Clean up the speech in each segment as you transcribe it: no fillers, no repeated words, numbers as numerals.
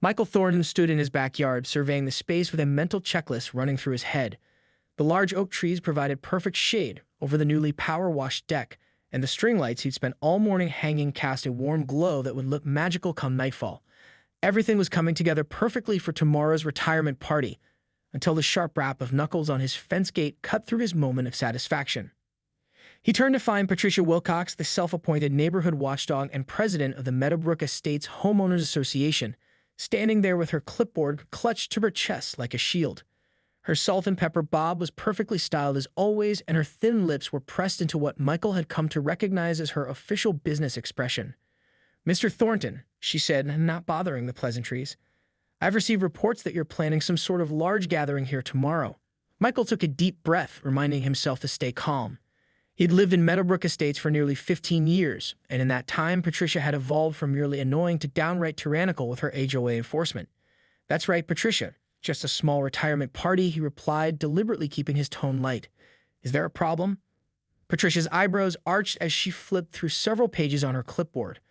Michael Thornton stood in his backyard, surveying the space with a mental checklist running through his head. The large oak trees provided perfect shade over the newly power-washed deck, and the string lights he'd spent all morning hanging cast a warm glow that would look magical come nightfall. Everything was coming together perfectly for tomorrow's retirement party, until the sharp rap of knuckles on his fence gate cut through his moment of satisfaction. He turned to find Patricia Wilcox, the self-appointed neighborhood watchdog and president of the Meadowbrook Estates Homeowners Association, standing there with her clipboard clutched to her chest like a shield. Her salt and pepper bob was perfectly styled as always, and her thin lips were pressed into what Michael had come to recognize as her official business expression. "Mr. Thornton," she said, not bothering the pleasantries, "I've received reports that you're planning some sort of large gathering here tomorrow." Michael took a deep breath, reminding himself to stay calm. He'd lived in Meadowbrook Estates for nearly 15 years, and in that time, Patricia had evolved from merely annoying to downright tyrannical with her HOA enforcement. "That's right, Patricia. Just a small retirement party," he replied, deliberately keeping his tone light. "Is there a problem?" Patricia's eyebrows arched as she flipped through several pages on her clipboard.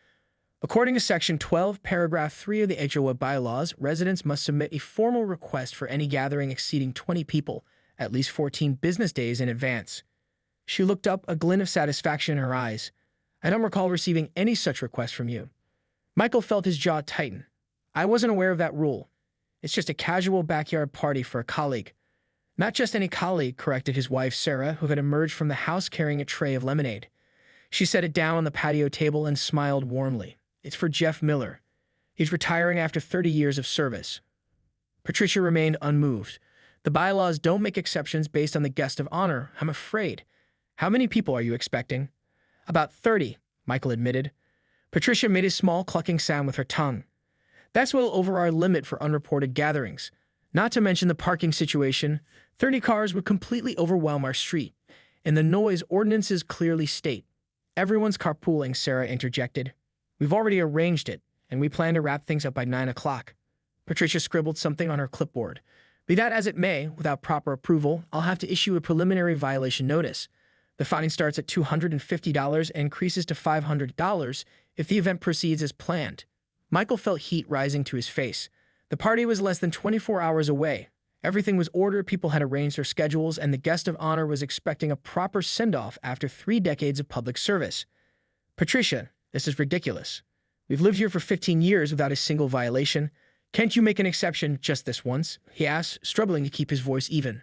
According to Section 12, Paragraph 3 of the HOA bylaws, residents must submit a formal request for any gathering exceeding 20 people, at least 14 business days in advance. She looked up, a glint of satisfaction in her eyes. "I don't recall receiving any such request from you." Michael felt his jaw tighten. "I wasn't aware of that rule. It's just a casual backyard party for a colleague." "Not just any colleague," corrected his wife, Sarah, who had emerged from the house carrying a tray of lemonade. She set it down on the patio table and smiled warmly. "It's for Jeff Miller. He's retiring after 30 years of service." Patricia remained unmoved. "The bylaws don't make exceptions based on the guest of honor, I'm afraid. How many people are you expecting?" "About 30, Michael admitted. Patricia made a small clucking sound with her tongue. "That's well over our limit for unreported gatherings. Not to mention the parking situation. 30 cars would completely overwhelm our street, and the noise ordinances clearly state." "Everyone's carpooling," Sarah interjected. "We've already arranged it, and we plan to wrap things up by 9 o'clock. Patricia scribbled something on her clipboard. "Be that as it may, without proper approval, I'll have to issue a preliminary violation notice. The fine starts at $250 and increases to $500 if the event proceeds as planned." Michael felt heat rising to his face. The party was less than 24 hours away. Everything was ordered, people had arranged their schedules, and the guest of honor was expecting a proper send-off after 3 decades of public service. "Patricia, this is ridiculous. We've lived here for 15 years without a single violation. Can't you make an exception just this once?" he asked, struggling to keep his voice even.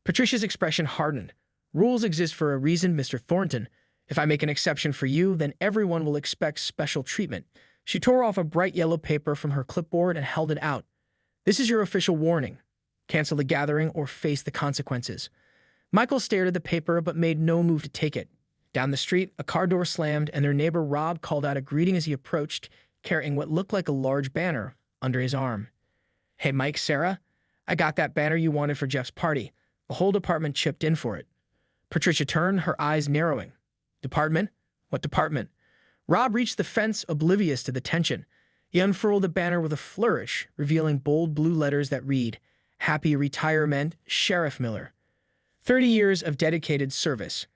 Patricia's expression hardened. "Rules exist for a reason, Mr. Thornton. If I make an exception for you, then everyone will expect special treatment." She tore off a bright yellow paper from her clipboard and held it out. "This is your official warning. Cancel the gathering or face the consequences." Michael stared at the paper but made no move to take it. Down the street, a car door slammed, and their neighbor Rob called out a greeting as he approached, carrying what looked like a large banner under his arm. "Hey, Mike, Sarah, I got that banner you wanted for Jeff's party. The whole department chipped in for it." Patricia turned, her eyes narrowing. "Department? What department?" Rob reached the fence, oblivious to the tension. He unfurled the banner with a flourish, revealing bold blue letters that read, "Happy Retirement, Sheriff Miller." 30 years of dedicated service.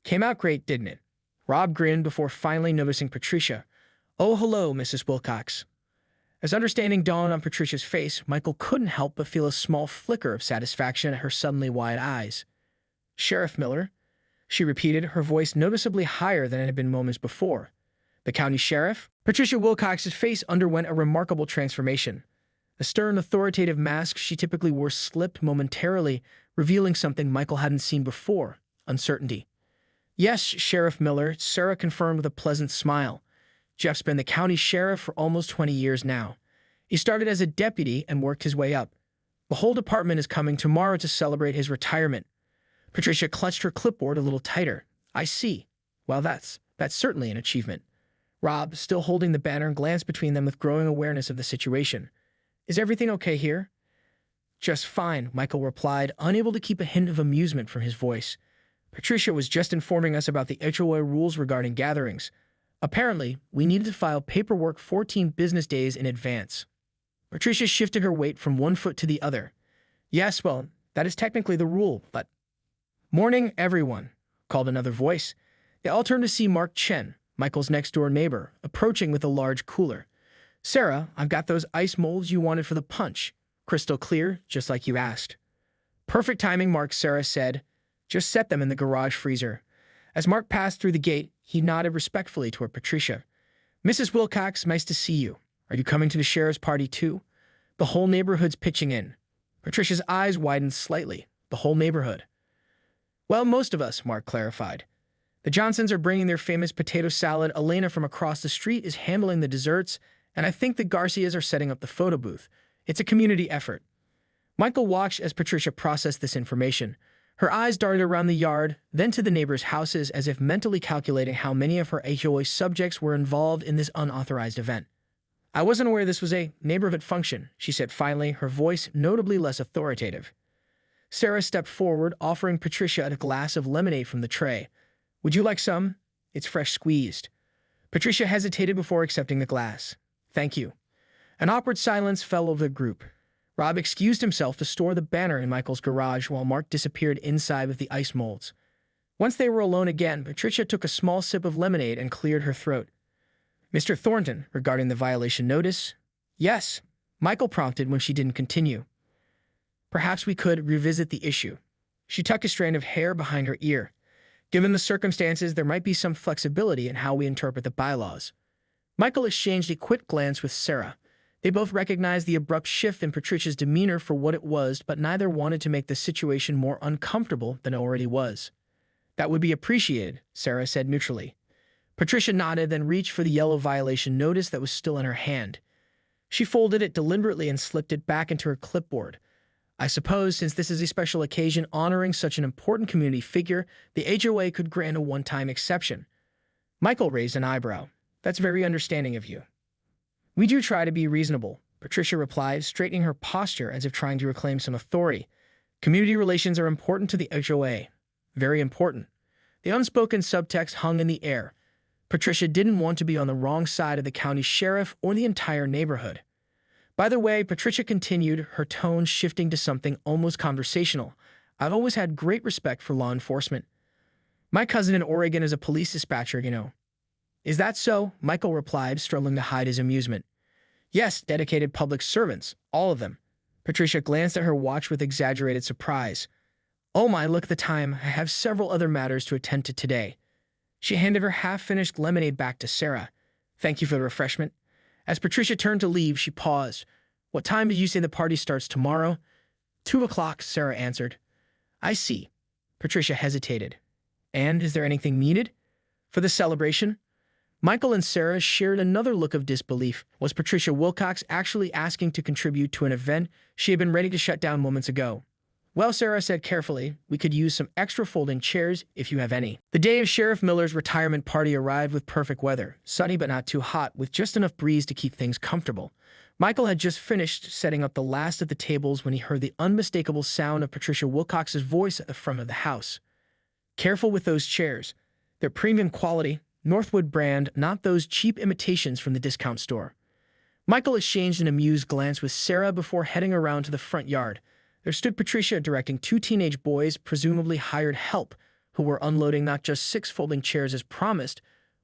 Came out great, didn't it? Rob grinned before finally noticing Patricia. "Oh, hello, Mrs. Wilcox." As understanding dawned on Patricia's face, Michael couldn't help but feel a small flicker of satisfaction at her suddenly wide eyes. "Sheriff Miller," she repeated, her voice noticeably higher than it had been moments before. "The county sheriff?" Patricia Wilcox's face underwent a remarkable transformation. The stern, authoritative mask she typically wore slipped momentarily, revealing something Michael hadn't seen before: uncertainty. "Yes, Sheriff Miller," Sarah confirmed with a pleasant smile. "Jeff's been the county sheriff for almost 20 years now. He started as a deputy and worked his way up. The whole department is coming tomorrow to celebrate his retirement." Patricia clutched her clipboard a little tighter. "I see. Well, that's certainly an achievement." Rob, still holding the banner, glanced between them with growing awareness of the situation. "Is everything okay here?" "Just fine," Michael replied, unable to keep a hint of amusement from his voice. "Patricia was just informing us about the HOA rules regarding gatherings. Apparently, we needed to file paperwork 14 business days in advance." Patricia shifted her weight from one foot to the other. "Yes, well, that is technically the rule, but—" "Morning, everyone," called another voice. They all turned to see Mark Chen, Michael's next-door neighbor, approaching with a large cooler. Sarah, I've got those ice molds you wanted for the punch. Crystal clear, just like you asked. Perfect timing, Mark, Sarah said. Just set them in the garage freezer. As Mark passed through the gate, he nodded respectfully toward Patricia. Mrs. Wilcox, nice to see you. Are you coming to the sheriff's party too? The whole neighborhood's pitching in. Patricia's eyes widened slightly. The whole neighborhood. Well, most of us, Mark clarified. The Johnsons are bringing their famous potato salad, Elena from across the street is handling the desserts, and I think the Garcias are setting up the photo booth. It's a community effort. Michael watched as Patricia processed this information. Her eyes darted around the yard, then to the neighbors' houses as if mentally calculating how many of her HOA subjects were involved in this unauthorized event. I wasn't aware this was a neighborhood function, she said finally, her voice notably less authoritative. Sarah stepped forward, offering Patricia a glass of lemonade from the tray. Would you like some? It's fresh squeezed. Patricia hesitated before accepting the glass. Thank you. An awkward silence fell over the group. Rob excused himself to store the banner in Michael's garage while Mark disappeared inside with the ice molds. Once they were alone again, Patricia took a small sip of lemonade and cleared her throat. Mr. Thornton, regarding the violation notice? Yes, Michael prompted when she didn't continue. Perhaps we could revisit the issue. She tucked a strand of hair behind her ear. Given the circumstances, there might be some flexibility in how we interpret the bylaws. Michael exchanged a quick glance with Sarah. They both recognized the abrupt shift in Patricia's demeanor for what it was, but neither wanted to make the situation more uncomfortable than it already was. That would be appreciated, Sarah said neutrally. Patricia nodded, then reached for the yellow violation notice that was still in her hand. She folded it deliberately and slipped it back into her clipboard. I suppose, since this is a special occasion honoring such an important community figure, the HOA could grant a one-time exception. Michael raised an eyebrow. That's very understanding of you. We do try to be reasonable, Patricia replied, straightening her posture as if trying to reclaim some authority. Community relations are important to the HOA. Very important. The unspoken subtext hung in the air. Patricia didn't want to be on the wrong side of the county sheriff or the entire neighborhood. By the way, Patricia continued, her tone shifting to something almost conversational. I've always had great respect for law enforcement. My cousin in Oregon is a police dispatcher, you know. Is that so? Michael replied, struggling to hide his amusement. Yes, dedicated public servants, all of them. Patricia glanced at her watch with exaggerated surprise. Oh my, look at the time. I have several other matters to attend to today. She handed her half-finished lemonade back to Sarah. Thank you for the refreshment. As Patricia turned to leave, she paused. What time did you say the party starts tomorrow? 2 o'clock, Sarah answered. I see. Patricia hesitated. And is there anything needed? For the celebration? Michael and Sarah shared another look of disbelief. Was Patricia Wilcox actually asking to contribute to an event she had been ready to shut down moments ago? Well, Sarah said carefully, we could use some extra folding chairs if you have any. The day of Sheriff Miller's retirement party arrived with perfect weather, sunny but not too hot, with just enough breeze to keep things comfortable. Michael had just finished setting up the last of the tables when he heard the unmistakable sound of Patricia Wilcox's voice at the front of the house. Careful with those chairs. They're premium quality, Northwood brand, not those cheap imitations from the discount store. Michael exchanged an amused glance with Sarah before heading around to the front yard. There stood Patricia directing 2 teenage boys, presumably hired help, who were unloading not just 6 folding chairs as promised,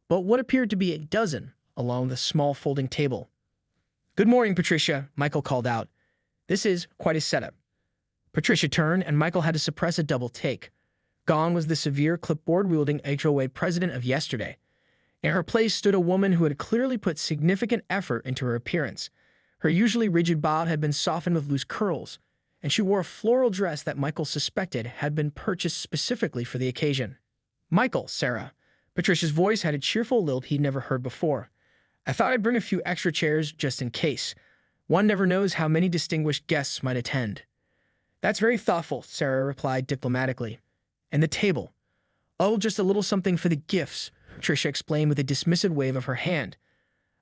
but what appeared to be a dozen, along with a small folding table. Good morning, Patricia, Michael called out. This is quite a setup. Patricia turned, and Michael had to suppress a double take. Gone was the severe clipboard-wielding HOA president of yesterday. In her place stood a woman who had clearly put significant effort into her appearance. Her usually rigid bob had been softened with loose curls, and she wore a floral dress that Michael suspected had been purchased specifically for the occasion. Michael, Sarah. Patricia's voice had a cheerful lilt he'd never heard before. I thought I'd bring a few extra chairs just in case. One never knows how many distinguished guests might attend. That's very thoughtful, Sarah replied diplomatically. And the table. Oh, just a little something for the gifts, Patricia explained with a dismissive wave of her hand.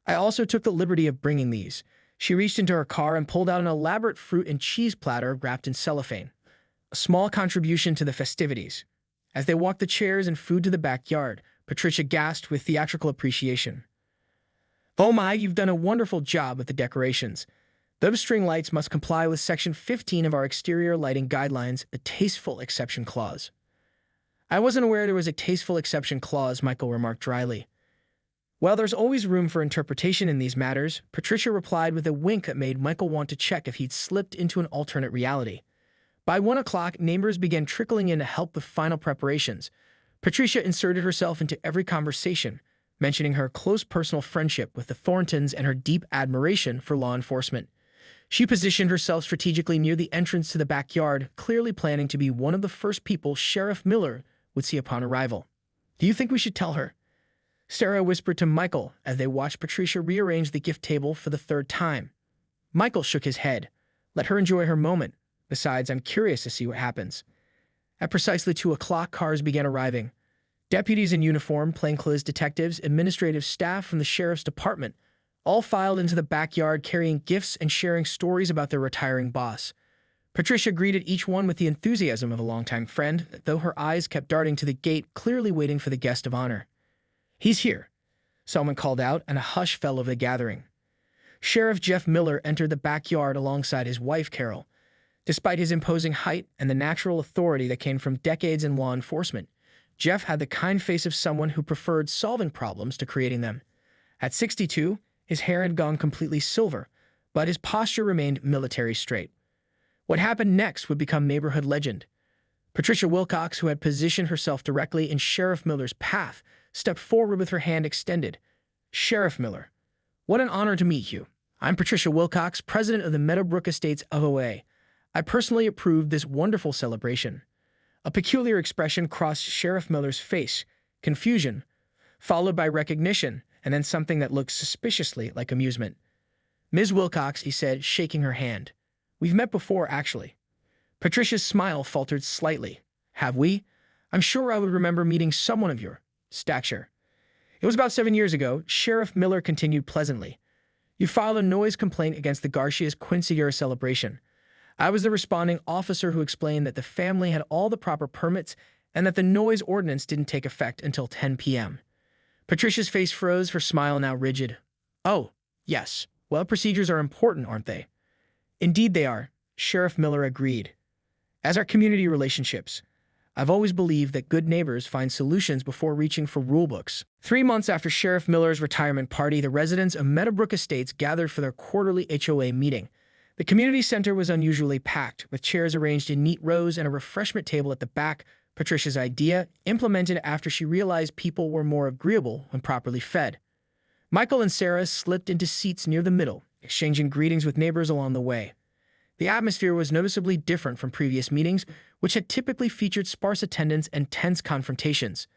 I also took the liberty of bringing these. She reached into her car and pulled out an elaborate fruit and cheese platter wrapped in cellophane. A small contribution to the festivities. As they walked the chairs and food to the backyard, Patricia gasped with theatrical appreciation. Oh my, you've done a wonderful job with the decorations. Those string lights must comply with Section 15 of our exterior lighting guidelines, a tasteful exception clause. I wasn't aware there was a tasteful exception clause, Michael remarked dryly. While there's always room for interpretation in these matters, Patricia replied with a wink that made Michael want to check if he'd slipped into an alternate reality. By 1 o'clock, neighbors began trickling in to help with final preparations. Patricia inserted herself into every conversation, mentioning her close personal friendship with the Thorntons and her deep admiration for law enforcement. She positioned herself strategically near the entrance to the backyard, clearly planning to be one of the first people Sheriff Miller would see upon arrival. "Do you think we should tell her?" Sarah whispered to Michael as they watched Patricia rearrange the gift table for the third time. Michael shook his head. "Let her enjoy her moment. Besides, I'm curious to see what happens." At precisely 2 o'clock, cars began arriving. Deputies in uniform, plainclothes detectives, administrative staff from the sheriff's department all filed into the backyard carrying gifts and sharing stories about their retiring boss. Patricia greeted each one with the enthusiasm of a longtime friend, though her eyes kept darting to the gate, clearly waiting for the guest of honor. "He's here," someone called out, and a hush fell over the gathering. Sheriff Jeff Miller entered the backyard alongside his wife, Carol. Despite his imposing height and the natural authority that came from decades in law enforcement, Jeff had the kind face of someone who preferred solving problems to creating them. At 62, his hair had gone completely silver, but his posture remained military straight. What happened next would become neighborhood legend. Patricia Wilcox, who had positioned herself directly in Sheriff Miller's path, stepped forward with her hand extended. "Sheriff Miller, what an honor to meet you. I'm Patricia Wilcox, president of the Meadowbrook Estates HOA. I personally approved this wonderful celebration." A peculiar expression crossed Sheriff Miller's face, confusion, followed by recognition, and then something that looked suspiciously like amusement. "Ms. Wilcox," he said, shaking her hand. "We've met before, actually." Patricia's smile faltered slightly. "Have we? I'm sure I would remember meeting someone of your stature." "It was about 7 years ago," Sheriff Miller continued pleasantly. "You filed a noise complaint against the Garcia's quinceañera celebration. I was the responding officer who explained that the family had all the proper permits and that the noise ordinance didn't take effect until 10 p.m. Patricia's face froze, her smile now rigid. "Oh, yes. Well, procedures are important, aren't they?" "Indeed they are," Sheriff Miller agreed. "As are community relationships. I've always believed that good neighbors find solutions before reaching for rulebooks." 3 months after Sheriff Miller's retirement party, the residents of Meadowbrook Estates gathered for their quarterly HOA meeting. The community center was unusually packed, with chairs arranged in neat rows and a refreshment table at the back, Patricia's idea, implemented after she realized people were more agreeable when properly fed. Michael and Sarah slipped into seats near the middle, exchanging greetings with neighbors along the way. The atmosphere was noticeably different from previous meetings, which had typically featured sparse attendance and tense confrontations.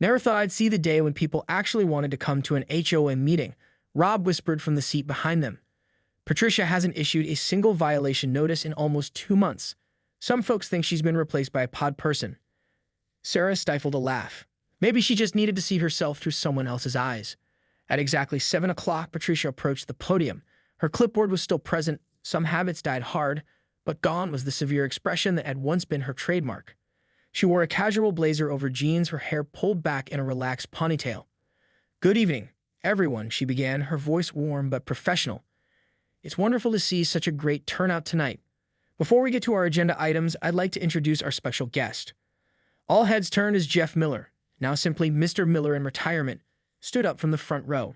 "Never thought I'd see the day when people actually wanted to come to an HOA meeting," Rob whispered from the seat behind them. "Patricia hasn't issued a single violation notice in almost 2 months. Some folks think she's been replaced by a pod person." Sarah stifled a laugh. Maybe she just needed to see herself through someone else's eyes. At exactly 7 o'clock, Patricia approached the podium. Her clipboard was still present. Some habits died hard, but gone was the severe expression that had once been her trademark. She wore a casual blazer over jeans, her hair pulled back in a relaxed ponytail. "Good evening, everyone," she began, her voice warm but professional. "It's wonderful to see such a great turnout tonight. Before we get to our agenda items, I'd like to introduce our special guest." All heads turned as Jeff Miller, now simply Mr. Miller in retirement, stood up from the front row.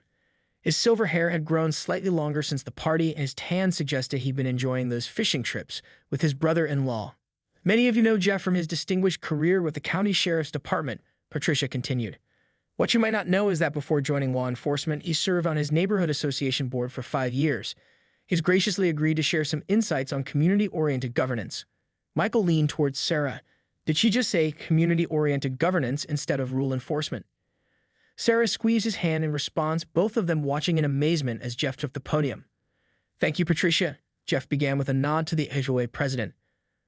His silver hair had grown slightly longer since the party, and his tan suggested he'd been enjoying those fishing trips with his brother-in-law. "Many of you know Jeff from his distinguished career with the county sheriff's department," Patricia continued. "What you might not know is that before joining law enforcement, he served on his neighborhood association board for 5 years. He's graciously agreed to share some insights on community-oriented governance." Michael leaned towards Sarah. Did she just say community-oriented governance instead of rule enforcement? Sarah squeezed his hand in response, both of them watching in amazement as Jeff took the podium. "Thank you, Patricia," Jeff began with a nod to the HOA president.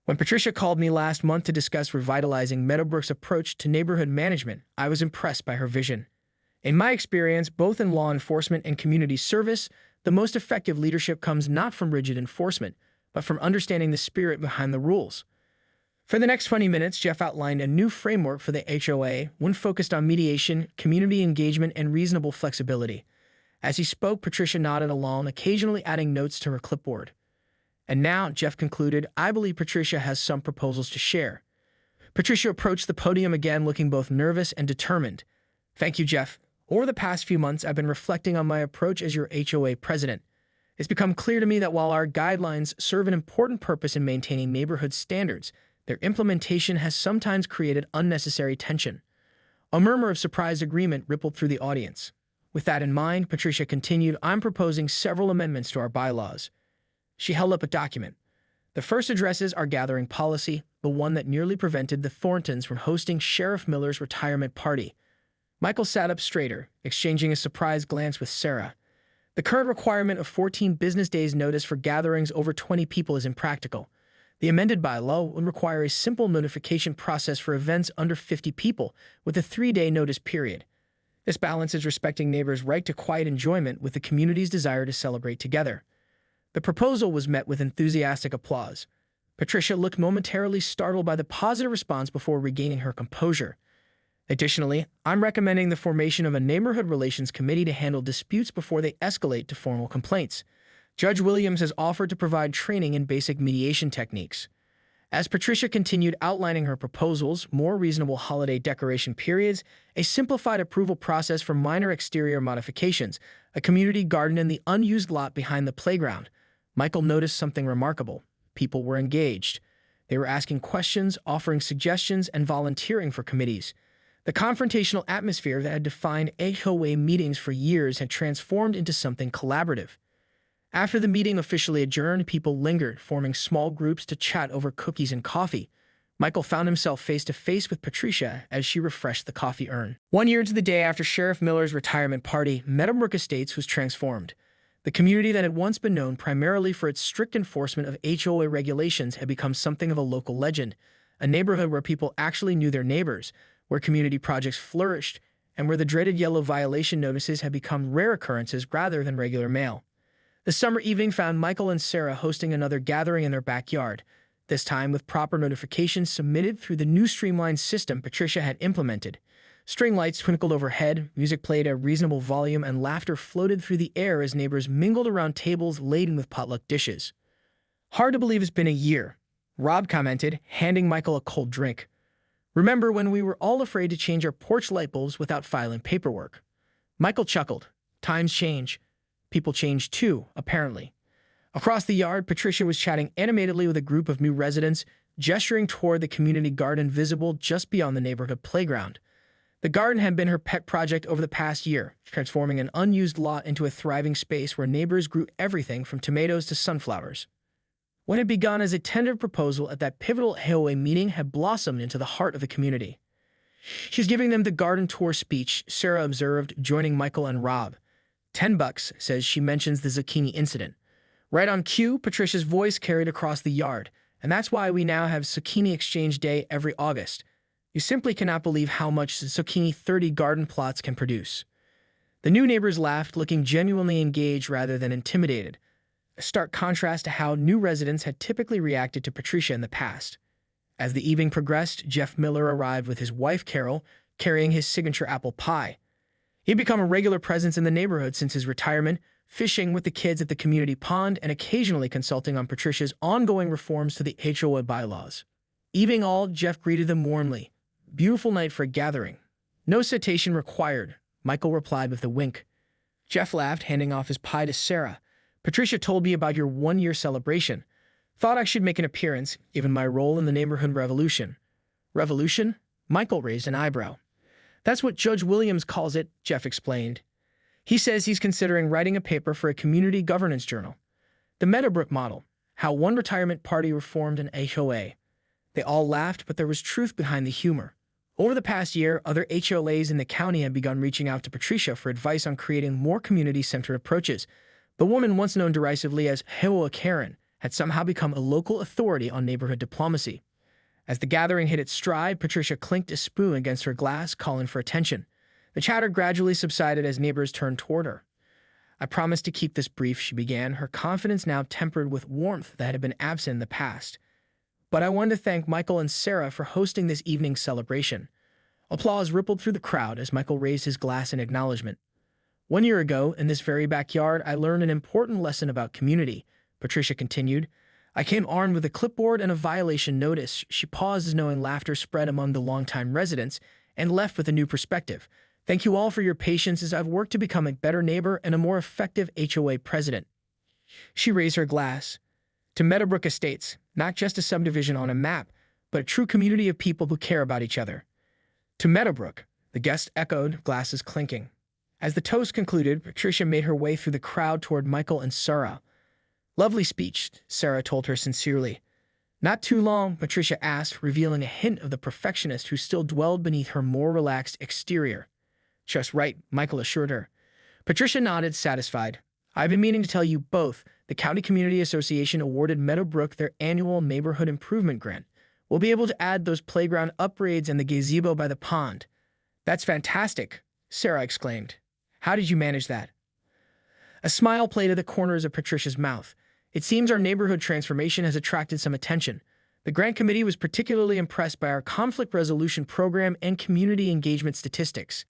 "When Patricia called me last month to discuss revitalizing Meadowbrook's approach to neighborhood management, I was impressed by her vision. In my experience, both in law enforcement and community service, the most effective leadership comes not from rigid enforcement, but from understanding the spirit behind the rules." For the next 20 minutes, Jeff outlined a new framework for the HOA, one focused on mediation, community engagement, and reasonable flexibility. As he spoke, Patricia nodded along, occasionally adding notes to her clipboard. "And now," Jeff concluded, "I believe Patricia has some proposals to share." Patricia approached the podium again, looking both nervous and determined. "Thank you, Jeff. Over the past few months, I've been reflecting on my approach as your HOA president. It's become clear to me that while our guidelines serve an important purpose in maintaining neighborhood standards, their implementation has sometimes created unnecessary tension. A murmur of surprised agreement rippled through the audience. With that in mind, Patricia continued, I'm proposing several amendments to our bylaws. She held up a document. The first addresses our gathering policy, the one that nearly prevented the Thorntons from hosting Sheriff Miller's retirement party. Michael sat up straighter, exchanging a surprised glance with Sarah. The current requirement of 14 business days notice for gatherings over 20 people is impractical. The amended bylaw would require a simple notification process for events under 50 people, with a 3-day notice period. This balances respecting neighbors' right to quiet enjoyment with the community's desire to celebrate together. The proposal was met with enthusiastic applause. Patricia looked momentarily startled by the positive response before regaining her composure. Additionally, I'm recommending the formation of a neighborhood relations committee to handle disputes before they escalate to formal complaints. Judge Williams has offered to provide training in basic mediation techniques. As Patricia continued outlining her proposals, more reasonable holiday decoration periods, a simplified approval process for minor exterior modifications, a community garden in the unused lot behind the playground, Michael noticed something remarkable. People were engaged. They were asking questions, offering suggestions, and volunteering for committees. The confrontational atmosphere that had defined HOA meetings for years had transformed into something collaborative. After the meeting officially adjourned, people lingered, forming small groups to chat over cookies and coffee. Michael found himself face-to-face with Patricia as she refreshed the coffee urn. 1 year to the day after Sheriff Miller's retirement party, Meadowbrook Estates was transformed. The community that had once been known primarily for its strict enforcement of HOA regulations had become something of a local legend, a neighborhood where people actually knew their neighbors, where community projects flourished, and where the dreaded yellow violation notices had become rare occurrences rather than regular mail. The summer evening found Michael and Sarah hosting another gathering in their backyard, this time with proper notifications submitted through the new streamlined system Patricia had implemented. String lights twinkled overhead, music played at a reasonable volume, and laughter floated through the air as neighbors mingled around tables laden with potluck dishes. Hard to believe it's been a year, Rob commented, handing Michael a cold drink. Remember when we were all afraid to change our porch light bulbs without filing paperwork? Michael chuckled. Times change. People change too, apparently. Across the yard, Patricia was chatting animatedly with a group of new residents, gesturing toward the community garden visible just beyond the neighborhood playground. The garden had been her pet project over the past year, transforming an unused lot into a thriving space where neighbors grew everything from tomatoes to sunflowers. What had begun as a tentative proposal at that pivotal HOA meeting had blossomed into the heart of the community. She's giving them the garden tour speech, Sarah observed, joining Michael and Rob. $10, says she mentions the zucchini incident. Right on cue, Patricia's voice carried across the yard, and that's why we now have Zucchini Exchange Day every August. You simply cannot believe how much zucchini 30 garden plots can produce. The new neighbors laughed, looking genuinely engaged rather than intimidated, a stark contrast to how new residents had typically reacted to Patricia in the past. As the evening progressed, Jeff Miller arrived with his wife Carol, carrying his signature apple pie. He'd become a regular presence in the neighborhood since his retirement, fishing with the kids at the community pond and occasionally consulting on Patricia's ongoing reforms to the HOA bylaws. Evening all, Jeff greeted them warmly. Beautiful night for a gathering. No citation required, Michael replied with a wink. Jeff laughed, handing off his pie to Sarah. Patricia told me about your 1-year celebration. Thought I should make an appearance, given my role in the neighborhood revolution. Revolution? Michael raised an eyebrow. That's what Judge Williams calls it, Jeff explained. He says he's considering writing a paper for a community governance journal. The Meadowbrook model, how one retirement party reformed an HOA. They all laughed, but there was truth behind the humor. Over the past year, other HOAs in the county had begun reaching out to Patricia for advice on creating more community-centered approaches. The woman once known derisively as HOA Karen had somehow become a local authority on neighborhood diplomacy. As the gathering hit its stride, Patricia clinked a spoon against her glass, calling for attention. The chatter gradually subsided as neighbors turned toward her. I promised to keep this brief, she began, her confidence now tempered with warmth that had been absent in the past. But I wanted to thank Michael and Sarah for hosting this evening's celebration. Applause rippled through the crowd as Michael raised his glass in acknowledgement. 1 year ago, in this very backyard, I learned an important lesson about community, Patricia continued. I came armed with a clipboard and a violation notice. She paused as knowing laughter spread among the longtime residents and left with a new perspective. Thank you all for your patience as I've worked to become a better neighbor and a more effective HOA president. She raised her glass. To Meadowbrook Estates, not just a subdivision on a map, but a true community of people who care about each other. To Meadowbrook, the guest echoed, glasses clinking. As the toast concluded, Patricia made her way through the crowd toward Michael and Sarah. Lovely speech, Sarah told her sincerely. Not too long, Patricia asked, revealing a hint of the perfectionist who still dwelled beneath her more relaxed exterior. Just right, Michael assured her. Patricia nodded, satisfied. I've been meaning to tell you both. The County Community Association awarded Meadowbrook their annual Neighborhood Improvement Grant. We'll be able to add those playground upgrades and the gazebo by the pond. That's fantastic, Sarah exclaimed. How did you manage that? A smile played at the corners of Patricia's mouth. It seems our neighborhood transformation has attracted some attention. The grant committee was particularly impressed by our conflict resolution program and community engagement statistics.